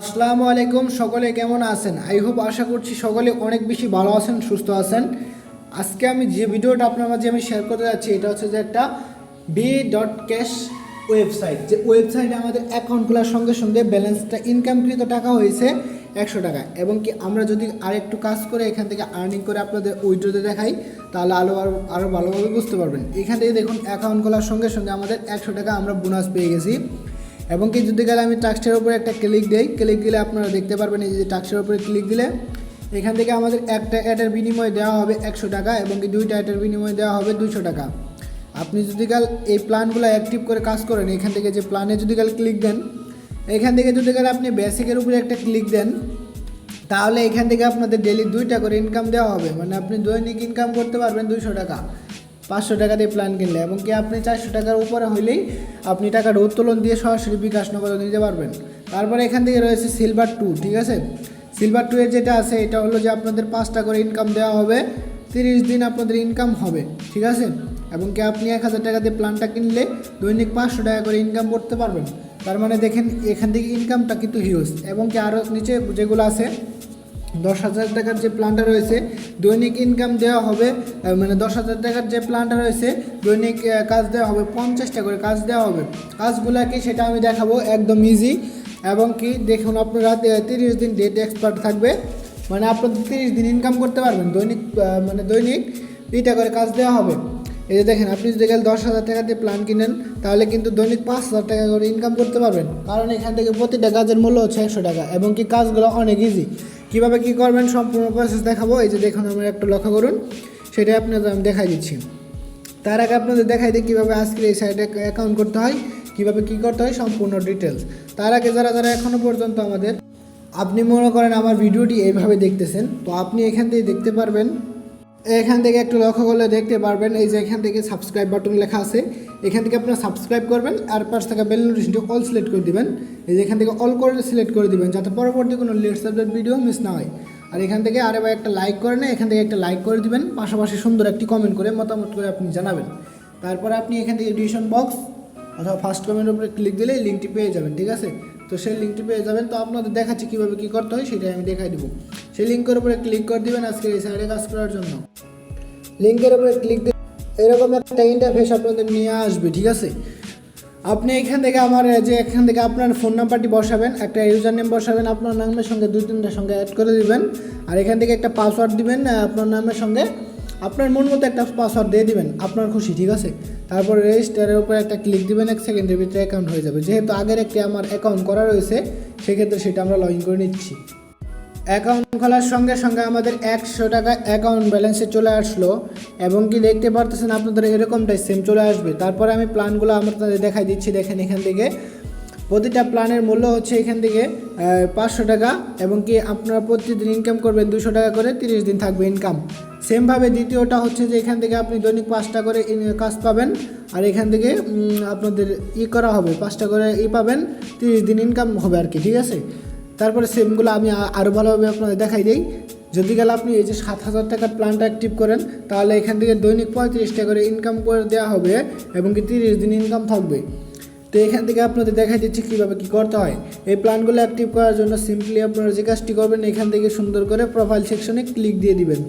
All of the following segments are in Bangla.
আসসালামু আলাইকুম, সকলে কেমন আছেন? আই হোপ আশা করছি সকলে অনেক বেশি ভালো আছেন, সুস্থ আছেন। আজকে আমি যে ভিডিওটা আপনার মাঝে আমি শেয়ার করতে যাচ্ছি এটা হচ্ছে যে একটা B.cash ওয়েবসাইট, যে ওয়েবসাইটে আমাদের অ্যাকাউন্ট খোলার সঙ্গে সঙ্গে ব্যালেন্সটা ইনকামকৃত টাকা হয়েছে 100 টাকা। এবং কি আমরা যদি আরেকটু কাজ করে এখান থেকে আর্নিং করে আপনাদের উইড্রোতে দেখাই তাহলে আরও ভালোভাবে বুঝতে পারবেন। এখান থেকে দেখুন অ্যাকাউন্ট খোলার সঙ্গে সঙ্গে আমাদের 100 টাকা আমরা বোনাস পেয়ে গেছি। এবং কি যদি গেলে আমি টাস্কের উপরে একটা ক্লিক দিই, ক্লিক দিলে আপনারা দেখতে পারবেন এই যে টাস্কের উপরে ক্লিক দিলে এখান থেকে আমাদের একটা অ্যাডের বিনিময়ে দেওয়া হবে 100 টাকা এবং কি দুইটা অ্যাডের বিনিময়ে দেওয়া হবে 200 টাকা। আপনি যদি কাল এই প্ল্যানগুলো অ্যাক্টিভ করে কাজ করেন, এখান থেকে যে প্ল্যানে যদি কাল ক্লিক দেন, এখান থেকে যদি কাল আপনি বেসিকের উপরে একটা ক্লিক দেন তাহলে এখান থেকে আপনাদের ডেলি 2টা করে ইনকাম দেওয়া হবে, মানে আপনি দৈনিক ইনকাম করতে পারবেন 200 টাকা 500 টাকা দিয়ে প্ল্যান কিনলে। এবং কি আপনি 400 টাকার উপরে হইলেই আপনি টাকাটা উত্তোলন দিয়ে সরাসরি বিকাশ নগদে নিতে পারবেন। তারপরে এখান থেকে রয়েছে সিলভার 2, ঠিক আছে। সিলভার 2 এর যেটা আছে এটা হলো যে আপনাদের 5টা করে ইনকাম দেওয়া হবে, 30 দিন আপনাদের ইনকাম হবে, ঠিক আছে। এবং কি আপনি 1000 টাকা দিয়ে প্ল্যানটা কিনলে দৈনিক 500 টাকা করে ইনকাম করতে পারবেন। তার মানে দেখেন এখান থেকে ইনকামটা কিন্তু হিউজ। এবং কি আরও নিচে যেগুলো আছে 10,000 টাকার যে প্ল্যানটা রয়েছে দৈনিক ইনকাম দেওয়া হবে, মানে 10,000 টাকার যে প্ল্যানটা রয়েছে দৈনিক কাজ দেওয়া হবে 50টা করে কাজ দেওয়া হবে। কাজগুলো কি সেটা আমি দেখাবো, একদম ইজি। এবং কি দেখুন আপনারা 30 দিন ডেট এক্সপার্ট থাকবে, মানে আপনাদের 30 দিন ইনকাম করতে পারবেন দৈনিক, মানে দৈনিক 2টা করে কাজ দেওয়া হবে। এই যে দেখেন আপনি যদি গেলে 10,000 টাকা দিয়ে প্ল্যান কিনেন তাহলে কিন্তু দৈনিক 5,000 টাকা করে ইনকাম করতে পারবেন, কারণ এখান থেকে প্রতিটা কাজের মূল্য হচ্ছে 100 টাকা। এবং কি কাজগুলো অনেক ইজি, কীভাবে কী করবেন সম্পূর্ণ প্রসেস দেখাবো। এই যে দেখুন আমার একটু লক্ষ্য করুন, সেটাই আপনাদের আমি দেখাই দিচ্ছি। তার আগে আপনাদের দেখাই দিই কীভাবে আজকের এই সাইটে অ্যাকাউন্ট করতে হয়, কীভাবে কী করতে হয় সম্পূর্ণ ডিটেলস। তার আগে যারা এখনও পর্যন্ত আপনি মনে করেন আমার ভিডিওটি এইভাবে দেখতেছেন, তো আপনি এখান থেকে দেখতে পারবেন, এখান থেকে একটু লক্ষ্য করলে দেখতে পারবেন এই যে এখান থেকে সাবস্ক্রাইব বাটন লেখা আছে, এখান থেকে আপনারা সাবস্ক্রাইব করবেন আর পাশ থেকে বেল নোটিফিকেশনটি অল সিলেক্ট করে দিবেন। এই যে এখান থেকে অল করে সিলেক্ট করে দিবেন যাতে পরবর্তী কোনো লেটেস্ট আপডেট ভিডিও মিস না হয়। আর এখান থেকে আরে ভাই একটা লাইক করে নেই, এখান থেকে একটা লাইক করে দিবেন, পাশাপাশি সুন্দর একটি কমেন্ট করে মতামত করে আপনি জানাবেন। তারপরে আপনি এখান থেকে এডিশন বক্স অথবা ফার্স্ট কমেন্টের উপরে ক্লিক দিলে লিঙ্কটি পেয়ে যাবেন, ঠিক আছে। তো সেই লিঙ্কটি পেয়ে যাবেন। তো আপনাদের দেখাচ্ছি কীভাবে কী করতে হয় সেটাই আমি দেখাই দেবো। সেই লিঙ্কের উপরে ক্লিক করে দিবেন আজকে এই সাইডে কাজ করার জন্য। লিঙ্কের উপরে ক্লিক দিয়ে এরকম একটা ইন্টারফেস আপনাদের নিয়ে আসবে, ঠিক আছে। আপনি এখান থেকে এখান থেকে আপনার ফোন নাম্বারটি বসাবেন, একটা ইউজার নেম বসাবেন, আপনার নামের সঙ্গে 2-3টার সঙ্গে অ্যাড করে দিবেন। আর এখান থেকে একটা পাসওয়ার্ড দিবেন, আপনার নামের সঙ্গে আপনার মন মতো একটা পাসওয়ার্ড দিয়ে দিবেন, আপনার খুশি, ঠিক আছে। তারপর রেজিস্টারের উপরে একটা ক্লিক দিবেন, 1 সেকেন্ডের ভিতরে অ্যাকাউন্ট হয়ে যাবে। যেহেতু আগের একটি আমার অ্যাকাউন্ট করা রয়েছে সেক্ষেত্রে সেটা আমরা লগ ইন করে নিচ্ছি। অ্যাকাউন্ট খোলার সঙ্গে সঙ্গে আমাদের 100 টাকা অ্যাকাউন্ট ব্যালেন্সে চলে আসলো। এবং কি দেখতে পারতেছেন আপনাদের এরকমটাই সেম চলে আসবে। তারপরে আমি প্ল্যানগুলো আপনাদের দেখাই দিচ্ছি। দেখেন এখান থেকে প্রতিটা প্ল্যানের মূল্য হচ্ছে এখান থেকে 500 টাকা। এবং কি আপনারা প্রতিদিন ইনকাম করবেন 200 টাকা করে, 30 দিন থাকবে ইনকাম। সেমভাবে দ্বিতীয়টা হচ্ছে যে এখান থেকে আপনি দৈনিক 5টা করে কাজ পাবেন, আর এখান থেকে আপনাদের করা হবে 5টা করে পাবেন, 30 দিন ইনকাম হবে আর কি, ঠিক আছে। তারপরে সেমগুলো আমি আরও ভালোভাবে আপনাদের দেখাই দিই। যদি গেলে আপনি এই যে 7,000 টাকার প্ল্যানটা অ্যাক্টিভ করেন তাহলে এখান থেকে দৈনিক 35 টাকা করে ইনকাম করে দেওয়া হবে এবং কি 30 দিন ইনকাম থাকবে। তো এখান থেকে আপনাদের দেখাই দিচ্ছি কীভাবে কী করতে হয়। এই প্ল্যানগুলো অ্যাক্টিভ করার জন্য সিম্পলি আপনারা যে কাজটি করবেন এখান থেকে সুন্দর করে প্রোফাইল সেকশনে ক্লিক দিয়ে দিবেন।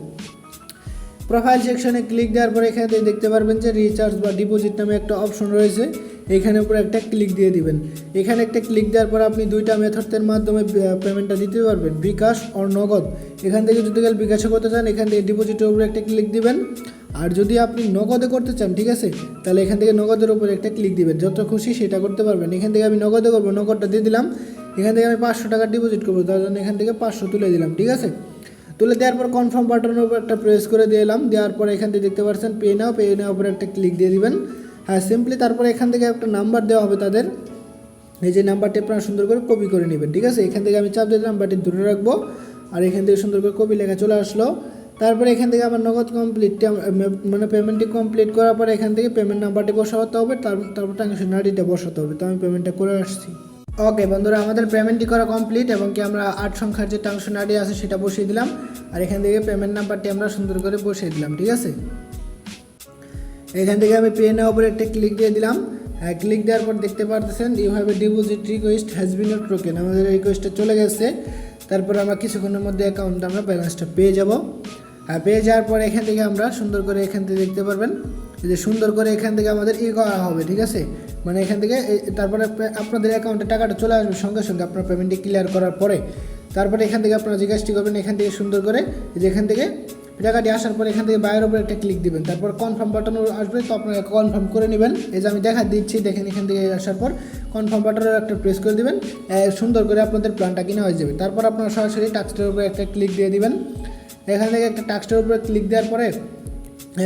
প্রোফাইল সেকশনে ক্লিক দেওয়ার পরে এখানে দেখতে পারবেন যে রিচার্জ বা ডিপোজিট নামে একটা অপশন রয়েছে, এখানে উপরে একটা ক্লিক দিয়ে দিবেন। এখানে একটা ক্লিক দেওয়ার পর আপনি 2টা মেথডের মাধ্যমে পেমেন্টটা দিতে পারবেন, বিকাশ আর নগদ। এখান থেকে যদি গেলে বিকাশে করতে চান এখান থেকে ডিপোজিটের উপরে একটা ক্লিক দিবেন, আর যদি আপনি নগদে করতে চান, ঠিক আছে, তাহলে এখান থেকে নগদের উপরে একটা ক্লিক দিবেন, যত খুশি সেটা করতে পারবেন। এখান থেকে আমি নগদে করবো, নগদটা দিয়ে দিলাম। এখান থেকে আমি 500 টাকা ডিপোজিট করবো, তার জন্য এখান থেকে 500 তুলে দিলাম, ঠিক আছে। তুলে দেওয়ার পর কনফার্ম বাটনের উপর একটা প্রেস করে দিলাম। দেওয়ার পর এখান থেকে দেখতে পাচ্ছেন পে নাও উপরে একটা ক্লিক দিয়ে দিবেন। হ্যাঁ, সিম্পলি তারপরে এখান থেকে একটা নাম্বার দেওয়া হবে তাদের, এই যে নাম্বারটি আপনারা সুন্দর করে কপি করে নেবেন, ঠিক আছে। এখান থেকে আমি চাপ দিয়ে নাম্বারটি ধরে রাখবো, আর এখান থেকে সুন্দর করে কপি লেখা চলে আসলো। তারপরে এখান থেকে আমার নগদ মানে পেমেন্টটি কমপ্লিট করার পরে এখান থেকে পেমেন্ট নাম্বারটি বসাতে হবে, তারপর ট্রানজ্যাকশন আইডিটা বসাতে হবে। তো আমি পেমেন্টটা করে আসছি। ওকে বন্ধুরা, আমাদের পেমেন্টটি করা কমপ্লিট এবং কি আমরা 8 সংখ্যার যে ট্রানজ্যাকশন আইডি আছে সেটা বসিয়ে দিলাম, আর এখান থেকে পেমেন্ট নাম্বারটি আমরা সুন্দর করে বসিয়ে দিলাম, ঠিক আছে। এখান থেকে আমি পে নাও উপরে একটা ক্লিক দিয়ে দিলাম। ক্লিক দেওয়ার পর দেখতে পারতেছেন you have a deposit request has been not taken, আমাদের রিকোয়েস্টটা চলে গেছে। তারপর আমরা কিছুক্ষণের মধ্যে অ্যাকাউন্টে আমরা ব্যালেন্সটা পেয়ে যাব। আর পেয়ে যাওয়ার পর এখান থেকে আমরা সুন্দর করে এখান থেকে দেখতে পারবেন যে সুন্দর করে এখান থেকে আমাদের করা হবে, ঠিক আছে। মানে এখান থেকে তারপরে আপনাদের অ্যাকাউন্টে টাকাটা চলে আসবে সঙ্গে সঙ্গে আপনার পেমেন্টটি ক্লিয়ার করার পরে। তারপরে এখান থেকে আপনারা জিজ্ঞাসা করবেন এখান থেকে সুন্দর করে যে এখান থেকে টাকাটি আসার পর এখান থেকে বাইরের উপরে একটা ক্লিক দিবেন, তারপর কনফার্ম বাটন আসবে, তো আপনারা কনফার্ম করে নেবেন। এই যে আমি দেখা দিচ্ছি, দেখেন এখান থেকে আসার পর কনফার্ম বাটনের একটা প্রেস করে দিবেন, সুন্দর করে আপনাদের প্ল্যানটা কিনা হয়ে যাবে। তারপর আপনারা সরাসরি টাস্কের উপরে একটা ক্লিক দিয়ে দিবেন। এখান থেকে একটা টাস্কের উপরে ক্লিক দেওয়ার পরে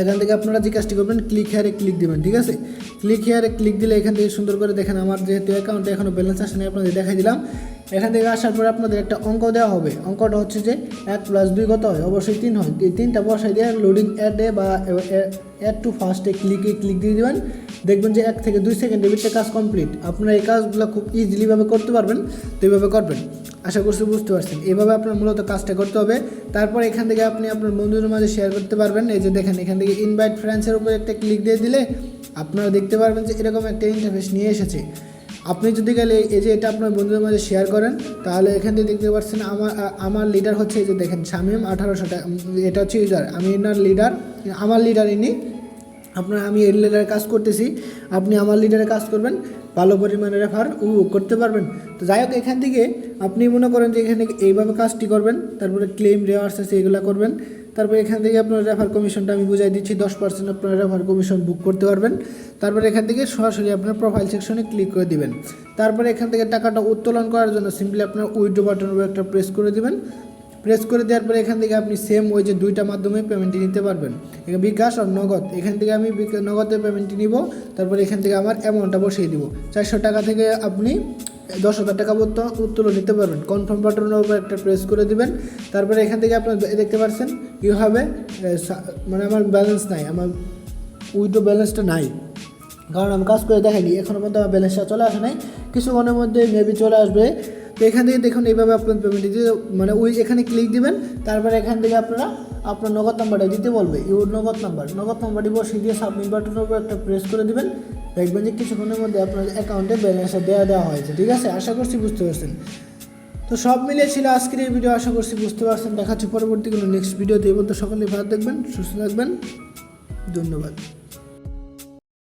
এখান থেকে আপনারা জিজ্ঞাসা করবেন ক্লিক হেয়ারে ক্লিক দিবেন, ঠিক আছে। ক্লিক হেয়ারে ক্লিক দিলে এখান থেকে সুন্দর করে দেখেন আমার যেহেতু অ্যাকাউন্টে এখনও ব্যালেন্স আসেনি আপনাদের দেখাই দিলাম। এখান থেকে আসার পরে আপনাদের একটা অঙ্ক দেওয়া হবে, অঙ্কটা হচ্ছে যে 1 + 2 কত হয়, অবশ্যই 3 হয়। এই 3টা বসাই দিয়ে লোডিং অ্যাডে বা অ্যাড টু ফার্স্টে ক্লিক দিয়ে দেবেন, দেখবেন যে 1 থেকে 2 সেকেন্ডের ভিতরে কাজ কমপ্লিট। আপনারা এই কাজগুলো খুব ইজিলিভাবে করতে পারবেন, তো এইভাবে করবেন। আশা করছি বুঝতে পারছেন, এইভাবে আপনার মূলত কাজটা করতে হবে। তারপর এখান থেকে আপনি আপনার বন্ধুদের মাঝে শেয়ার করতে পারবেন। এই যে দেখেন এখান থেকে ইনভাইট ফ্রেন্ডসের উপরে একটা ক্লিক দিয়ে দিলে আপনারা দেখতে পারবেন যে এরকম একটা ইন্টারফেস নিয়ে এসেছে। আপনি যদি গেলে এই যে এটা আপনার বন্ধুদের মাঝে শেয়ার করেন, তাহলে এখান থেকে দেখতে পাচ্ছেন আমার লিডার হচ্ছে এই যে দেখেন শামীম 1800 টাকা, এটা হচ্ছে ইউজার, আমি এনার লিডার, আমার লিডার ইনি। আমি এর লিডারে কাজ করতেছি, আপনি আমার লিডারে কাজ করবেন, ভালো পরিমাণে রেফার করতে পারবেন। তো যাই হোক, এখান থেকে আপনি মনে করেন যে এখানে এইভাবে কাজটি করবেন, তারপরে ক্লেম রেওয়ার্স আছে এগুলো করবেন। তারপরে এখান থেকে আপনার রেফার কমিশনটা আমি বুঝাই দিচ্ছি, 10% আপনার রেফার কমিশন বুক করতে পারবেন। তারপরে এখান থেকে সরাসরি আপনার প্রোফাইল সেকশনে ক্লিক করে দিবেন। তারপরে এখান থেকে টাকাটা উত্তোলন করার জন্য সিম্পলি আপনার উইথড্র বাটনের উপর একটা প্রেস করে দিবেন। প্রেস করে দেওয়ার পরে এখান থেকে আপনি সেম ওই যে 2টা মাধ্যমে পেমেন্টটি নিতে পারবেন, বিকাশ আর নগদ। এখান থেকে আমি নগদে পেমেন্টটি নিব, তারপরে এখান থেকে আমার অ্যামাউন্টটা বসিয়ে দিব। 400 টাকা থেকে আপনি 10,000 টাকা উত্তোলন নিতে পারবেন। কনফার্ম বাটনের উপর একটা প্রেস করে দিবেন। তারপরে এখান থেকে আপনার দেখতে পাচ্ছেন ইউ হ্যাভ এ মানে আমার ব্যালেন্স নাই, আমার উইথড্র ব্যালেন্সটা নাই, কারণ আমি কাজ করে দেখাইনি, এখনও পর্যন্ত আমার ব্যালেন্সটা চলে আসে নাই, কিছুক্ষণের মধ্যে মেবি চলে আসবে। তো এখান থেকে দেখুন এইভাবে আপনার পেমেন্ট দিতে মানে এখানে ক্লিক দিবেন। তারপরে এখান থেকে আপনারা আপনার নগদ নাম্বারটা দিতে বলবে, ইউর নগদ নাম্বারটি বসিয়ে দিয়ে সাবমিট বাটনের উপর একটা প্রেস করে দিবেন। দেখবেন যে কিছুক্ষণের মধ্যে আপনার অ্যাকাউন্টে ব্যালেন্সটা দেওয়া হয়েছে, ঠিক আছে। আশা করছি বুঝতে পারছেন। তো সব মিলিয়ে ছিল আজকের এই ভিডিও, আশা করছি বুঝতে পারছেন। দেখা হচ্ছে পরবর্তী কোনো নেক্সট ভিডিওতে। এই বলতে সকলে ভালো থাকবেন, সুস্থ থাকবেন, ধন্যবাদ।